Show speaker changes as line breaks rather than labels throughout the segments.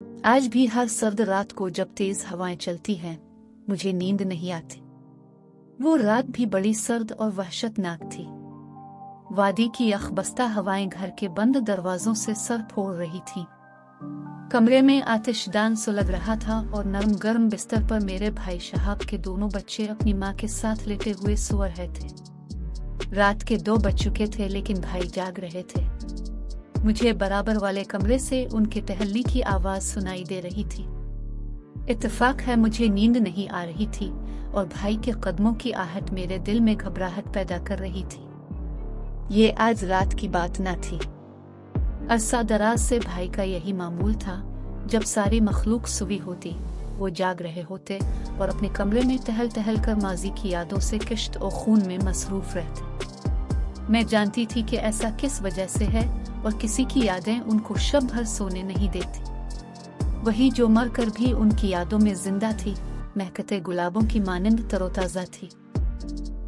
आज भी हर सर्द रात को जब तेज हवाएं चलती हैं, मुझे नींद नहीं आती। वो रात भी बड़ी सर्द और वहशतनाक थी। वादी की यखबस्ता हवाएं घर के बंद दरवाजों से सर फोड़ रही थीं। कमरे में आतिशदान सुलग रहा था और नरम गर्म बिस्तर पर मेरे भाई शहाब के दोनों बच्चे अपनी माँ के साथ लेटे हुए सो रहे थे। रात के 2 बज चुके थे लेकिन भाई जाग रहे थे। मुझे बराबर वाले कमरे से उनके टहलने की आवाज सुनाई दे रही थी। इत्तेफाक है मुझे नींद नहीं आ रही थी और भाई के कदमों की आहट मेरे दिल में घबराहट पैदा कर रही थी। ये आज रात की बात न थी। अरसा दराज से भाई का यही मामूल था। जब सारी मखलूक सुबी होती, वो जाग रहे होते और अपने कमरे में टहल टहल कर माजी की यादों से किश्त और खून में मसरूफ रहते। मैं जानती थी कि ऐसा किस वजह से है और किसी की यादें उनको शब भर सोने नहीं देती। वही जो मर कर भी उनकी यादों में जिंदा थी, महकते गुलाबों की मानंद तरोताजा थी।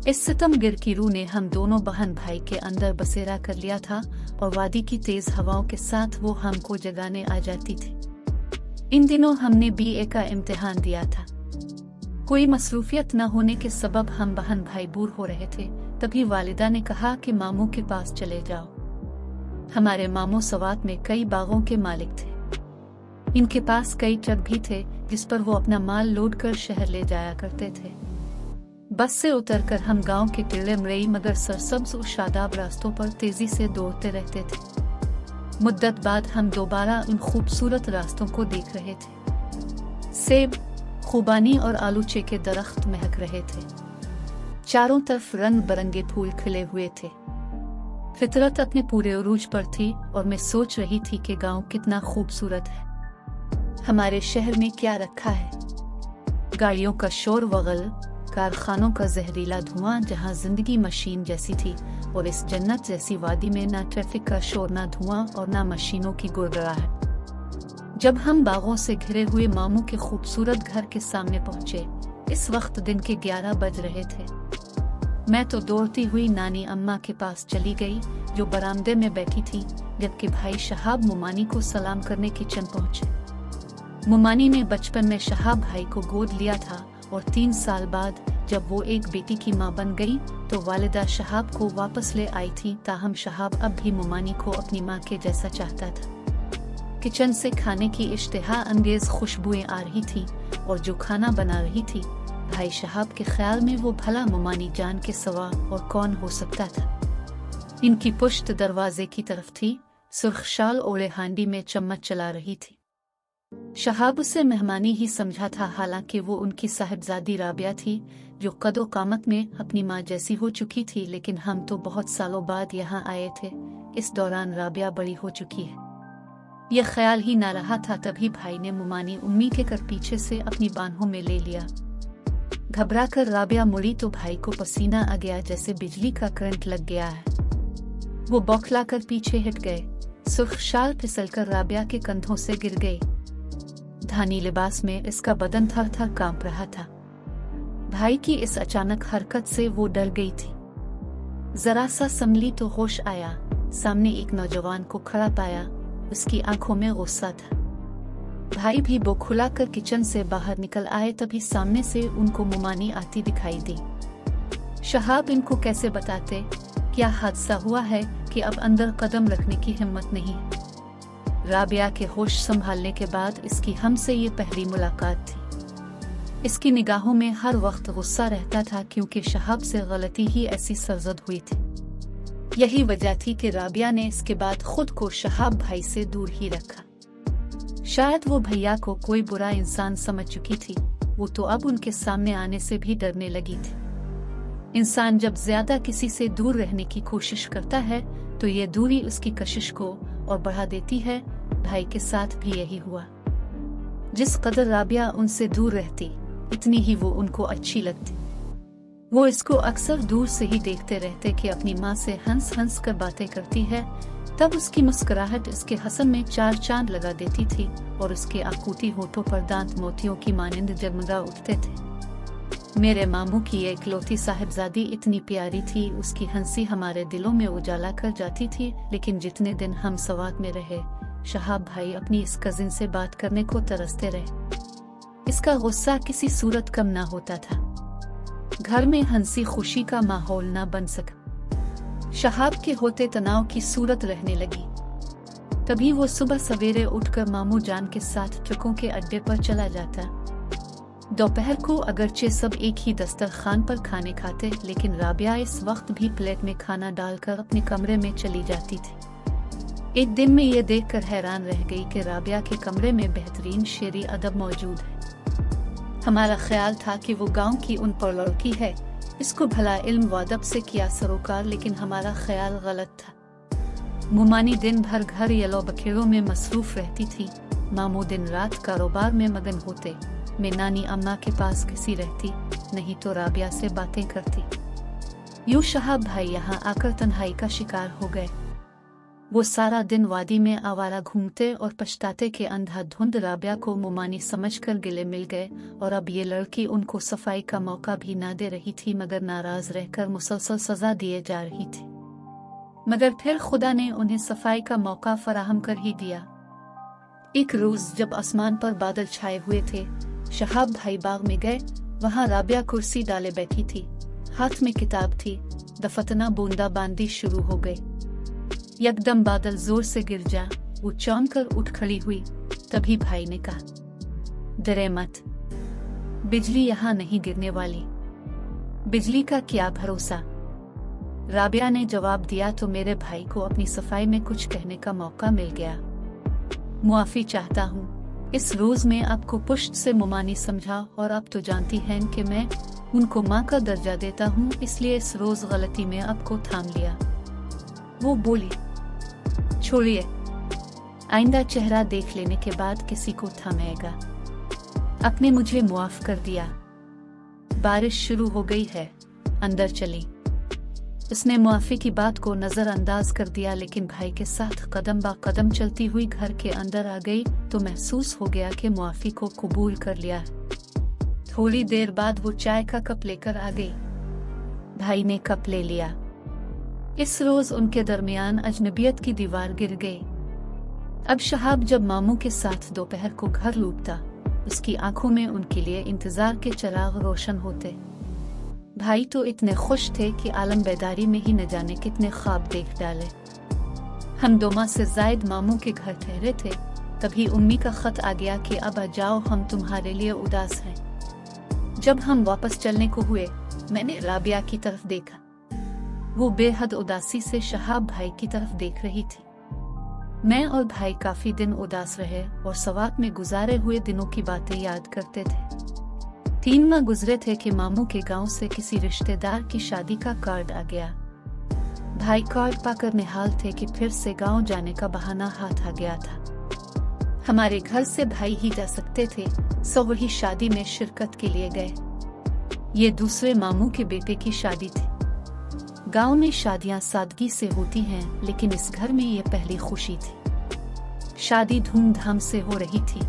इस सितमगिर की रूह ने हम दोनों बहन भाई के अंदर बसेरा कर लिया था और वादी की तेज हवाओं के साथ वो हमको जगाने आ जाती थी। इन दिनों हमने बीए का इम्तिहान दिया था। कोई मसरूफियत न होने के सबब हम बहन भाई बूढ़ हो रहे थे। तभी वालिदा ने कहा कि मामू के पास चले जाओ। हमारे मामू सवात में कई बागों के मालिक थे। इनके पास कई ट्रक भी थे जिस पर वो अपना माल लोड कर शहर ले जाया करते थे। बस से उतरकर हम गांव के टेढ़े मरई मगर सरसब्ज और शादाब रास्तों पर तेजी से दौड़ते रहते थे। मुद्दत बाद हम दोबारा उन खूबसूरत रास्तों को देख रहे थे। सेब, खुबानी और आलूचे के दरख्त महक रहे थे। चारों तरफ रंग बरंगे फूल खिले हुए थे। फितरत अपने पूरे उरूज पर थी और मैं सोच रही थी कि गांव कितना खूबसूरत है। हमारे शहर में क्या रखा है? गाड़ियों का शोर वगल, कारखानों का जहरीला धुआं जहां जिंदगी मशीन जैसी थी, और इस जन्नत जैसी वादी में ना ट्रैफिक का शोर, ना धुआं और ना मशीनों की गुड़गड़ाहट। जब हम बागों से घिरे हुए मामू के खूबसूरत घर के सामने पहुंचे, इस वक्त दिन के 11 बज रहे थे। मैं तो दौड़ती हुई नानी अम्मा के पास चली गई जो बरामदे में बैठी थी, जबकि भाई शहाब मुमानी को सलाम करने किचन पहुंचे। मुमानी ने बचपन में शहाब भाई को गोद लिया था और 3 साल बाद जब वो एक बेटी की मां बन गई तो वालिदा शहाब को वापस ले आई थी। ताहम शहाब अब भी मुमानी को अपनी मां के जैसा चाहता था। किचन से खाने की इश्तिहा अंगेज खुशबुएं आ रही थी और जो खाना बना रही थी, भाई शहाब के ख्याल में वो भला मुमानी जान के सवा और कौन हो सकता था। इनकी पुश्त दरवाजे की तरफ थी। सुर्ख शाल ओढ़े हांडी में चम्मच चला रही थी। शहाब उसे मेहमानी ही समझा था, हालांकि वो उनकी साहिबजादी राबिया थी जो कदो कामत में अपनी माँ जैसी हो चुकी थी। लेकिन हम तो बहुत सालों बाद यहाँ आए थे। इस दौरान राबिया बड़ी हो चुकी है, यह ख्याल ही ना रहा था। तभी भाई ने मुमानी उम्मी के कर पीछे से अपनी बाहों में ले लिया। घबरा कर राबिया मुड़ी तो भाई को पसीना आ गया जैसे बिजली का करंट लग गया है। वो बौखला कर पीछे हट गए। सुर्ख शाल फिसलकर राबिया के कंधों से गिर गई। धानी लिबास में इसका बदन थर थर कांप रहा था। भाई की इस अचानक हरकत से वो डर गई थी। जरा सा संभली तो होश आया। सामने एक नौजवान को खड़ा पाया। उसकी आंखों में गुस्सा था। भाई भी बौखला कर किचन से बाहर निकल आए। तभी सामने से उनको मुमानी आती दिखाई दी। शहाब इनको कैसे बताते क्या हादसा हुआ है कि अब अंदर कदम रखने की हिम्मत नहीं। राबिया के होश संभालने के बाद इसकी हमसे ये पहली मुलाकात थी। इसकी निगाहों में हर वक्त गुस्सा रहता था क्योंकि शहाब से गलती ही ऐसी सरजद हुई थी। यही वजह थी कि राबिया ने इसके बाद खुद को शहाब भाई से दूर ही रखा। शायद वो भैया को कोई बुरा इंसान समझ चुकी थी। वो तो अब उनके सामने आने से भी डरने लगी थी। इंसान जब ज्यादा किसी से दूर रहने की कोशिश करता है तो ये दूरी उसकी कशिश को और बढ़ा देती है। भाई के साथ भी यही हुआ। जिस कदर राबिया उनसे दूर रहती, इतनी ही वो उनको अच्छी लगती। वो इसको अक्सर दूर से ही देखते रहते कि अपनी माँ से हंस हंस कर बातें करती है। तब उसकी मुस्कुराहट इसके हसन में 4 चांद लगा देती थी और उसके आकूती होठों पर दांत मोतियों की मानिंद जगमगा उठते थे। मेरे मामू की एक इकलौती साहिबजादी इतनी प्यारी थी, उसकी हंसी हमारे दिलों में उजाला कर जाती थी। लेकिन जितने दिन हम सवात में रहे, शहाब भाई अपनी इस कजिन से बात करने को तरसते रहे। इसका गुस्सा किसी सूरत कम ना होता था। घर में हंसी खुशी का माहौल ना बन सका। शहाब के होते तनाव की सूरत रहने लगी। तभी वो सुबह सवेरे उठकर मामू जान के साथ ट्रकों के अड्डे पर चला जाता। दोपहर को अगरचे सब एक ही दस्तरखान पर खाने खाते, लेकिन राबिया इस वक्त भी प्लेट में खाना डालकर अपने कमरे में चली जाती थी। एक दिन में ये देखकर हैरान रह गई कि राबिया के कमरे में बेहतरीन शेरी अदब मौजूद है। हमारा ख्याल था कि वो गांव की उन पर लड़की है, इसको भला इल्म व अदब से किया सरोकार, लेकिन हमारा ख्याल गलत था। मुमानी दिन भर घर येलो बखेड़ों में मसरूफ रहती थी। मामू दिन रात कारोबार में मगन होते। मैं नानी अम्मा के पास किसी रहती, नहीं तो राबिया से बातें करती। यूं शहाब भाई यहाँ आकर तन्हाई का शिकार हो गए। वो सारा दिन वादी में आवारा घूमते और पछताते कि अंधाधुंध राबिया को मुमानी समझकर गिले मिल गए, और अब ये लड़की उनको सफाई का मौका भी ना दे रही थी, मगर नाराज रहकर मुसलसल सजा दिए जा रही थी। मगर फिर खुदा ने उन्हें सफाई का मौका फराहम कर ही दिया। एक रोज जब आसमान पर बादल छाए हुए थे, शहाब भाई बाग में गए। वहां राबिया कुर्सी डाले बैठी थी, हाथ में किताब थी। दफतना बूंदाबांदी शुरू हो गई। यकदम बादल जोर से गिर जा। वो चौंक कर उठ खड़ी हुई। तभी भाई ने कहा, डरे मत, बिजली यहाँ नहीं गिरने वाली। बिजली का क्या भरोसा। राबिया ने जवाब दिया तो मेरे भाई को अपनी सफाई में कुछ कहने का मौका मिल गया। मुआफी चाहता हूँ, इस रोज में आपको पुष्ट से मुमानी समझा, और आप तो जानती हैं कि मैं उनको माँ का दर्जा देता हूँ, इसलिए इस रोज गलती में आपको थाम लिया। वो बोली, छोड़िए, आइंदा चेहरा देख लेने के बाद किसी को थामेगा। आपने मुझे मुआफ कर दिया। बारिश शुरू हो गई है, अंदर चली। उसने मुआफी की बात को नजरअंदाज कर दिया, लेकिन भाई के साथ कदम बा कदम चलती हुई घर के अंदर आ गई तो महसूस हो गया कि मुआफी को कबूल कर लिया। थोड़ी देर बाद वो चाय का कप लेकर आ गई। भाई ने कप ले लिया। इस रोज उनके दरमियान अजनबियत की दीवार गिर गई। अब शहाब जब मामू के साथ दोपहर को घर लौटता, उसकी आंखों में उनके लिए इंतजार के चिराग रोशन होते। भाई तो इतने खुश थे कि आलम बेदारी में ही न जाने कितने ख्वाब देख डाले। हम 2 माह से जायद मामू के घर ठहरे थे, तभी उम्मी का खत आ गया कि अब आ जाओ, हम तुम्हारे लिए उदास हैं। जब हम वापस चलने को हुए, मैंने राबिया की तरफ देखा। वो बेहद उदासी से शहाब भाई की तरफ देख रही थी। मैं और भाई काफी दिन उदास रहे और सवात में गुजारे हुए दिनों की बातें याद करते थे। 3 माह गुजरे थे कि मामू के गांव से किसी रिश्तेदार की शादी का कार्ड आ गया। भाई कार्ड पाकर निहाल थे कि फिर से गांव जाने का बहाना हाथ आ गया था। हमारे घर से भाई ही जा सकते थे, सो वही शादी में शिरकत के लिए गए। ये दूसरे मामू के बेटे की शादी थी। गांव में शादियां सादगी से होती हैं, लेकिन इस घर में ये पहली खुशी थी। शादी धूमधाम से हो रही थी।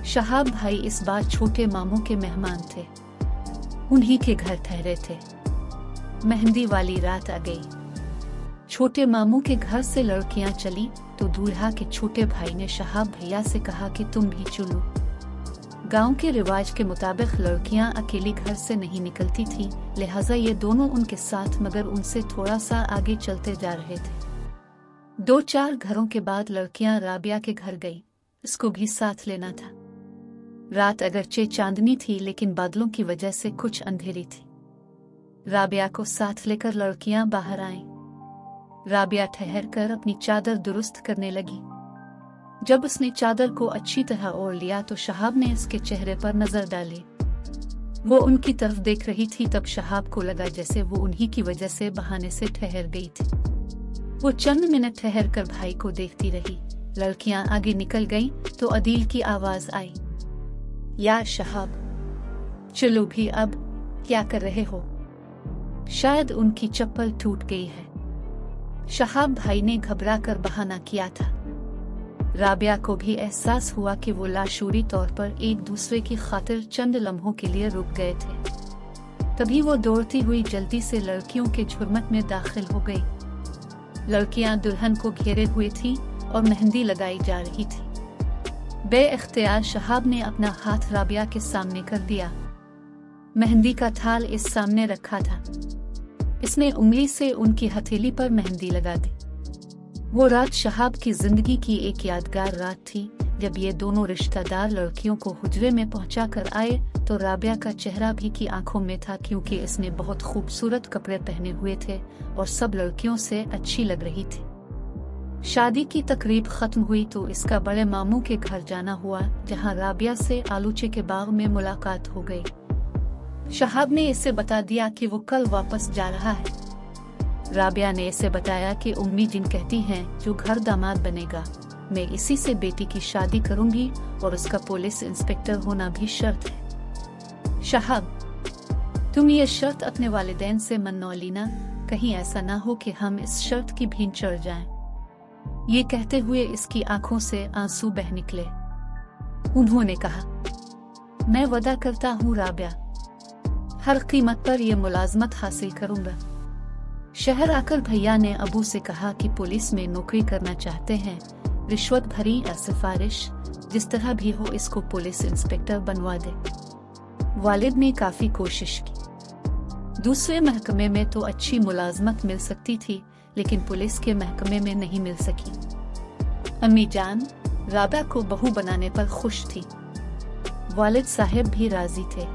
शहाब भाई इस बार छोटे मामू के मेहमान थे, उन्हीं के घर ठहरे थे। मेहंदी वाली रात आ गई। छोटे मामू के घर से लड़कियां चली तो दूल्हा के छोटे भाई ने शहाब भैया से कहा कि तुम भी चलो। गांव के रिवाज के मुताबिक लड़कियां अकेली घर से नहीं निकलती थी, लिहाजा ये दोनों उनके साथ मगर उनसे थोड़ा सा आगे चलते जा रहे थे। 2-4 घरों के बाद लड़कियां राबिया के घर गई, इसको भी साथ लेना था। रात अगरचे चांदनी थी, लेकिन बादलों की वजह से कुछ अंधेरी थी। राबिया को साथ लेकर लड़कियां बाहर आईं। राबिया ठहर कर अपनी चादर दुरुस्त करने लगी। जब उसने चादर को अच्छी तरह ओढ़ लिया तो शहाब ने इसके चेहरे पर नजर डाली। वो उनकी तरफ देख रही थी, तब शहाब को लगा जैसे वो उन्हीं की वजह से बहाने से ठहर गई थी। वो चंद मिनट ठहर कर भाई को देखती रही। लड़कियां आगे निकल गईं तो अदील की आवाज आई, या शहाब, चलो भी, अब क्या कर रहे हो? शायद उनकी चप्पल टूट गई है। शहाब भाई ने घबरा कर बहाना किया था। राबिया को भी एहसास हुआ कि वो लाशूरी तौर पर एक दूसरे की खातिर चंद लम्हों के लिए रुक गए थे। तभी वो दौड़ती हुई जल्दी से लड़कियों के झुरमट में दाखिल हो गई। लड़कियां दुल्हन को घेरे हुए थीं और मेहंदी लगाई जा रही थी। बे-इख्तियार शहाब ने अपना हाथ राबिया के सामने कर दिया। मेहंदी का थाल इस सामने रखा था। इसने उंगली से उनकी हथेली पर मेहंदी लगा दी। वो रात शहाब की जिंदगी की एक यादगार रात थी। जब ये दोनों रिश्तेदार लड़कियों को हुजरे में पहुंचा कर आए तो राबिया का चेहरा भी की आंखों में था, क्योंकि इसने बहुत खूबसूरत कपड़े पहने हुए थे और सब लड़कियों से अच्छी लग रही थी। शादी की तकरीब खत्म हुई तो इसका बड़े मामू के घर जाना हुआ, जहां राबिया से आलूचे के बाग में मुलाकात हो गई। शहाब ने इसे बता दिया कि वो कल वापस जा रहा है। राबिया ने इसे बताया कि उम्मी जिन कहती हैं जो घर दामाद बनेगा, मैं इसी से बेटी की शादी करूंगी और उसका पुलिस इंस्पेक्टर होना भी शर्त है। शहाब, तुम ये शर्त अपने वालिदैन से मन्नो लेना, कहीं ऐसा ना हो कि हम इस शर्त की भीन चढ़ जाएं। ये कहते हुए इसकी आंखों से आंसू बह निकले। उन्होंने कहा, मैं वादा करता हूँ राबिया, हर कीमत पर यह मुलाजमत हासिल करूंगा। शहर आकर भैया ने अबू से कहा कि पुलिस में नौकरी करना चाहते हैं, रिश्वत भरी या सिफारिश, जिस तरह भी हो इसको पुलिस इंस्पेक्टर बनवा दे। वालिद ने काफी कोशिश की। दूसरे महकमे में तो अच्छी मुलाजमत मिल सकती थी, लेकिन पुलिस के महकमे में नहीं मिल सकी। अम्मी जान राबिया को बहू बनाने पर खुश थी। वालिद साहब भी राजी थे।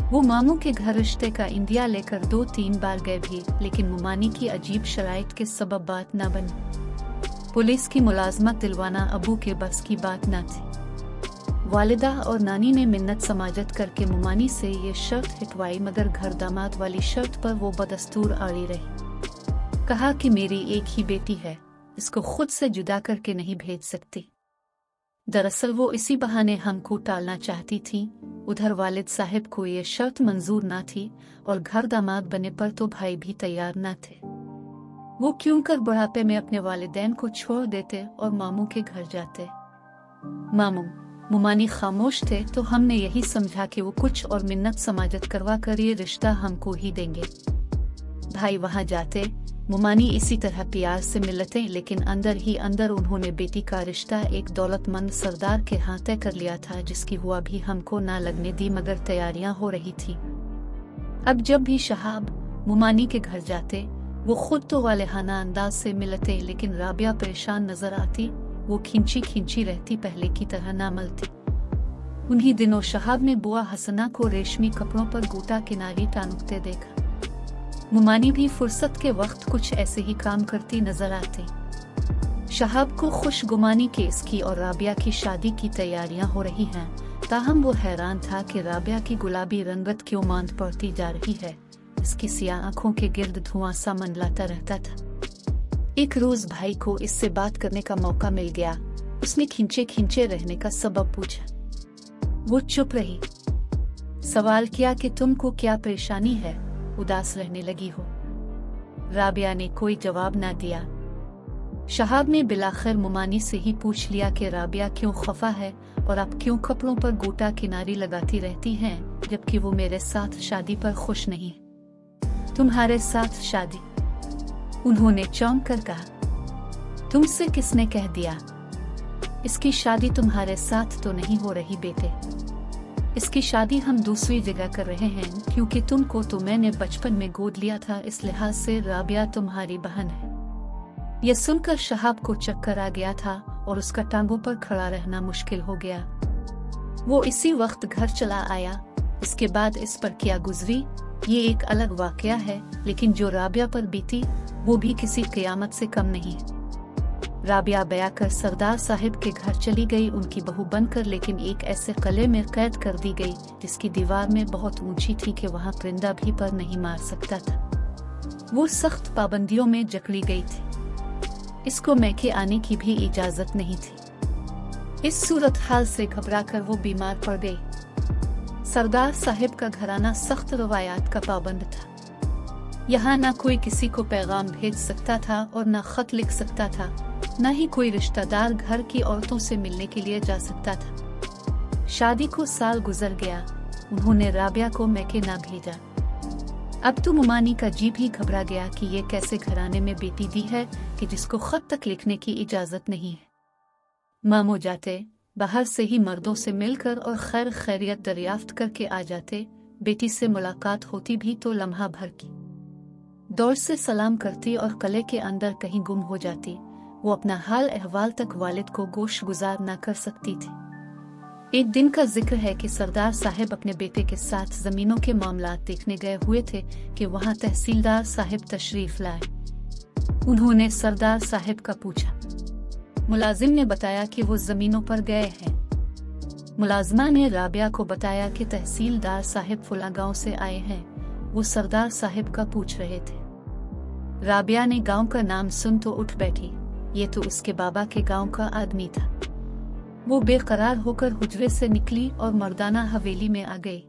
वो मामू के घर रिश्ते का इंडिया लेकर 2-3 बार गए भी, लेकिन मुमानी की अजीब शराइत के सबब बात न बनी। पुलिस की मुलाजमत दिलवाना अबू के बस की बात न थी। वालिदा और नानी ने मिन्नत समाजत करके मुमानी से ये शर्त हटवाई, मगर घर दामाद वाली शर्त पर वो बदस्तूर अड़ी रही। कहा कि मेरी एक ही बेटी है, इसको खुद से जुदा करके नहीं भेज सकती। दरअसल वो इसी बहाने हमको टालना चाहती थी। उधर वालिद साहब को ये शर्त मंजूर ना थी और घर दामाद बने पर तो भाई भी तैयार ना थे। वो क्यों कर बुढ़ापे में अपने वालिदैन को छोड़ देते और मामू के घर जाते। मामू मुमानी खामोश थे तो हमने यही समझा कि वो कुछ और मिन्नत समाजत करवा कर ये रिश्ता हमको ही देंगे। भाई वहां जाते, मुमानी इसी तरह प्यार से मिलते, लेकिन अंदर ही अंदर उन्होंने बेटी का रिश्ता एक दौलतमंद सरदार के हाथ तय कर लिया था, जिसकी हुआ भी हमको ना लगने दी, मगर तैयारियां हो रही थी। अब जब भी शहाब मुमानी के घर जाते, वो खुद तो वालेहाना अंदाज से मिलते, लेकिन राबिया परेशान नजर आती। वो खिंची खिंची रहती, पहले की तरह ना मलती। उन्हीं दिनों शहाब ने बुआ हसना को रेशमी कपड़ों पर गोटा किनारी टानुकते देखा। मुमानी भी फुर्सत के वक्त कुछ ऐसे ही काम करती नजर आती। शहाब को खुशगुमानी के इसकी और राबिया की शादी की तैयारियां हो रही हैं, ताहम वो हैरान था कि राबिया की गुलाबी रंगत क्यों मांद पड़ती जा रही है। इसकी सियाह आंखों के गिर्द धुआं सा मंडलाता रहता था। एक रोज भाई को इससे बात करने का मौका मिल गया। उसने खिंचे खिंचे रहने का सबब पूछा। वो चुप रही। सवाल किया कि तुमको क्या परेशानी है, उदास रहने लगी हो। राबिया ने कोई जवाब ना दिया। शहाब ने बिलाखिर मुमानी से ही पूछ लिया कि राबिया क्यों खफा है और आप क्यों कपड़ों पर गोटा किनारी लगाती रहती हैं, जबकि वो मेरे साथ शादी पर खुश नहीं। तुम्हारे साथ शादी? उन्होंने चौंक कर कहा। तुमसे किसने कह दिया? इसकी शादी तुम्हारे साथ तो नहीं हो रही बेटे। इसकी शादी हम दूसरी जगह कर रहे हैं, क्योंकि तुमको तो मैंने बचपन में गोद लिया था, इस लिहाज से राबिया तुम्हारी बहन है। यह सुनकर शहाब को चक्कर आ गया था और उसका टांगों पर खड़ा रहना मुश्किल हो गया। वो इसी वक्त घर चला आया। इसके बाद इस पर क्या गुजरी ये एक अलग वाकया है, लेकिन जो राबिया पर बीती वो भी किसी क़यामत से कम नहीं। राबिया बया कर सरदार साहिब के घर चली गई, उनकी बहू बनकर, लेकिन एक ऐसे किले में कैद कर दी गई जिसकी दीवार में बहुत ऊंची थी कि वहां परिंदा भी पर नहीं मार सकता था। वो सख्त पाबंदियों में जकड़ी गई थी। इसको मैके आने की भी इजाजत नहीं थी। इस सूरत हाल से घबराकर वो बीमार पड़ गई। सरदार साहिब का घराना सख्त रवायात का पाबंद था। यहाँ न कोई किसी को पैगाम भेज सकता था और न खत लिख सकता था, न ही कोई रिश्तेदार घर की औरतों से मिलने के लिए जा सकता था। शादी को साल गुजर गया, उन्होंने राबिया को मैके ना भेजा। अब तो मुमानी का जी भी घबरा गया कि ये कैसे घराने में बेटी दी है कि जिसको खत तक लिखने की इजाजत नहीं है। मामू जाते, बाहर से ही मर्दों से मिलकर और खैर खैरियत दरियाफ्त करके आ जाते। बेटी से मुलाकात होती भी तो लम्हा भर की दौड़ से सलाम करती और कले के अंदर कहीं गुम हो जाती। वो अपना हाल अहवाल तक वालिद को गोश गुजार न कर सकती थी। एक दिन का जिक्र है कि सरदार साहब अपने बेटे के साथ जमीनों के मामलात देखने गए हुए थे कि वहां तहसीलदार साहब तशरीफ लाए। उन्होंने सरदार साहब का पूछा। मुलाजिम ने बताया कि वो जमीनों पर गए हैं। मुलाजमा ने राबिया को बताया कि तहसीलदार साहब फुला गांव से आए हैं। वो सरदार साहब का पूछ रहे थे। राबिया ने गांव का नाम सुन तो उठ बैठी। ये तो उसके बाबा के गांव का आदमी था। वो बेकरार होकर हुजरे से निकली और मर्दाना हवेली में आ गई।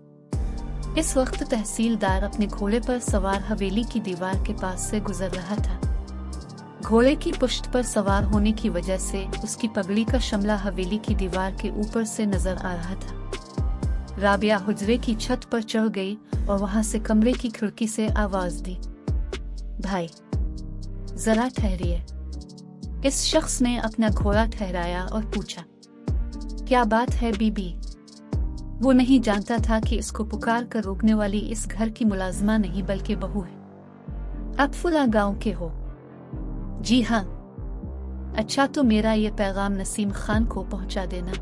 इस वक्त तहसीलदार अपने घोड़े पर सवार हवेली की दीवार के पास से गुजर रहा था। घोड़े की पुश्त पर सवार होने की वजह से उसकी पगड़ी का शमला हवेली की दीवार के ऊपर से नजर आ रहा था। राबिया हुजरे की छत पर चढ़ गई और वहां से कमरे की खिड़की से आवाज दी, भाई जरा ठहरिए। इस शख्स ने अपना घोड़ा ठहराया और पूछा, क्या बात है बीबी? वो नहीं जानता था कि इसको पुकार कर रोकने वाली इस घर की मुलाजमा नहीं बल्कि बहू है। आप फुला गांव के हो? जी हाँ। अच्छा, तो मेरा ये पैगाम नसीम खान को पहुंचा देना।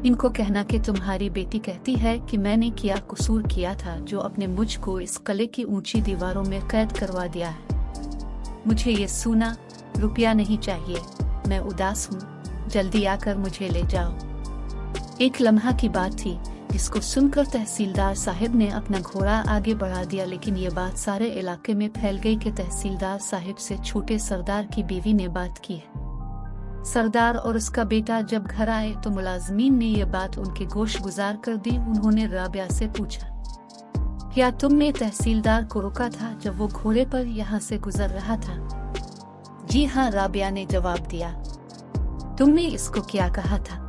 इनको कहना कि तुम्हारी बेटी कहती है कि मैंने क्या कसूर किया था जो अपने मुझ को इस किले की ऊंची दीवारों में कैद करवा दिया है। मुझे ये सूना रुपया नहीं चाहिए। मैं उदास हूँ, जल्दी आकर मुझे ले जाओ। एक लम्हा की बात थी जिसको सुनकर तहसीलदार साहब ने अपना घोड़ा आगे बढ़ा दिया, लेकिन ये बात सारे इलाके में फैल गई कि तहसीलदार साहब से छोटे सरदार की बीवी ने बात की है। सरदार और उसका बेटा जब घर आए तो मुलाजमीन ने ये बात उनके गोश गुजार कर दी। उन्होंने राबिया से पूछा, क्या तुमने तहसीलदार को रोका था जब वो घोड़े पर यहाँ से गुजर रहा था? जी हाँ, राबिया ने जवाब दिया। तुमने इसको क्या कहा था?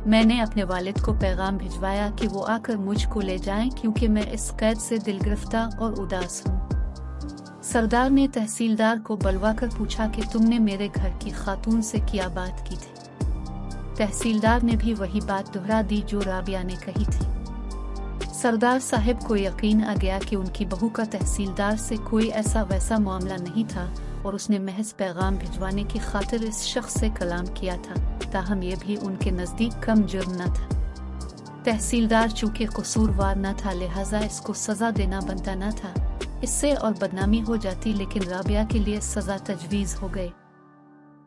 मैंने अपने वालिद को पैगाम भिजवाया कि वो आकर मुझको ले जाएं क्योंकि मैं इस कैद से दिलगिरफ्तार और उदास हूँ। सरदार ने तहसीलदार को बलवा कर पूछा कि तुमने मेरे घर की खातून से क्या बात की थी? तहसीलदार ने भी वही बात दोहरा दी जो राबिया ने कही थी। सरदार साहब को यकीन आ गया कि उनकी बहू का तहसीलदार से कोई ऐसा वैसा मामला नहीं था और उसने महज पैगाम भिजवाने की खातिर इस शख्स से कलाम किया था। ताहम ये भी उनके नजदीक कम जुर्म न था। तहसीलदार चूंकि कसूरवार न था लिहाजा इसको सजा देना बनता न था। इससे और बदनामी हो जाती, लेकिन राबिया के लिए सजा तजवीज हो गई।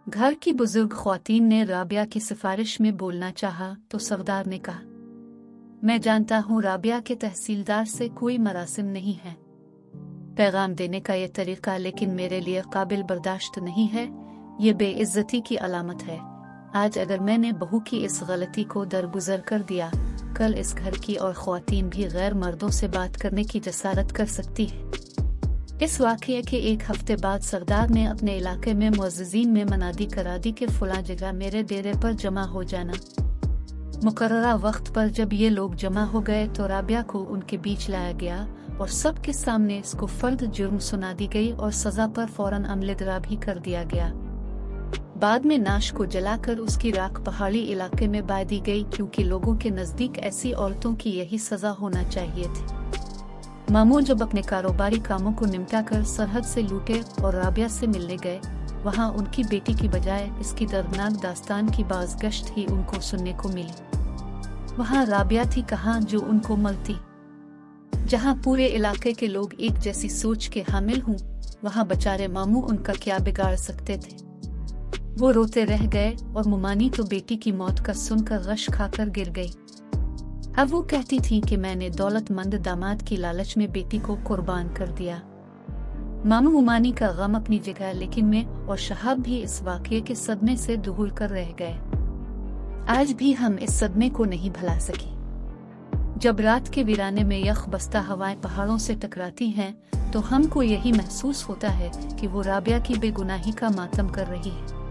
घर की बुजुर्ग ख्वातीन ने राबिया की सिफारिश में बोलना चाहा तो सरदार ने कहा, मैं जानता हूँ राबिया के तहसीलदार से कोई मरासिम नहीं है। पैगाम देने का ये तरीका लेकिन मेरे लिए काबिल बर्दाश्त नहीं है। ये बेइज्जती की अलामत है। आज अगर मैंने बहू की इस गलती को दरगुजर कर दिया, कल इस घर की और ख्वातीन भी गैर मर्दों से बात करने की जसारत कर सकती है। इस वाक़ये के एक हफ्ते बाद सरदार ने अपने इलाके में मुअज़्ज़िज़ीन में मनादी करा दी कि फुला जगह मेरे डेरे पर जमा हो जाना। मुकर्ररा वक्त पर जब ये लोग जमा हो गए तो राबिया को उनके बीच लाया गया और सबके सामने इसको फर्द जुर्म सुना दी गई और सजा पर फौरन अमलदरा भी कर दिया गया। बाद में नाश को जलाकर उसकी राख पहाड़ी इलाके में बहा दी गई क्योंकि लोगों के नजदीक ऐसी औरतों की यही सजा होना चाहिए थी। मामू जब अपने कारोबारी कामों को निपटा कर सरहद से लूटे और राबिया से मिलने गए, वहां उनकी बेटी की बजाय इसकी दर्दनाक दास्तान की बाज़गश्त ही उनको सुनने को मिली। वहां राबिया थी कहाँ जो उनको मिलती। जहां पूरे इलाके के लोग एक जैसी सोच के हामिल हों, वहां बेचारे मामू उनका क्या बिगाड़ सकते थे। वो रोते रह गए और मुमानी तो बेटी की मौत का सुनकर गश खाकर गिर गई। अब वो कहती थी कि मैंने दौलतमंद दामाद की लालच में बेटी को कुर्बान कर दिया। मामू मुमानी का गम अपनी जगह, लेकिन मैं और शहाब भी इस वाक़ये के सदमे से दुहल कर रह गए। आज भी हम इस सदमे को नहीं भुला सकी। जब रात के वीराने में यख बस्ता हवाएं पहाड़ों से टकराती हैं तो हमको यही महसूस होता है कि वो राबिया की बेगुनाही का मातम कर रही है।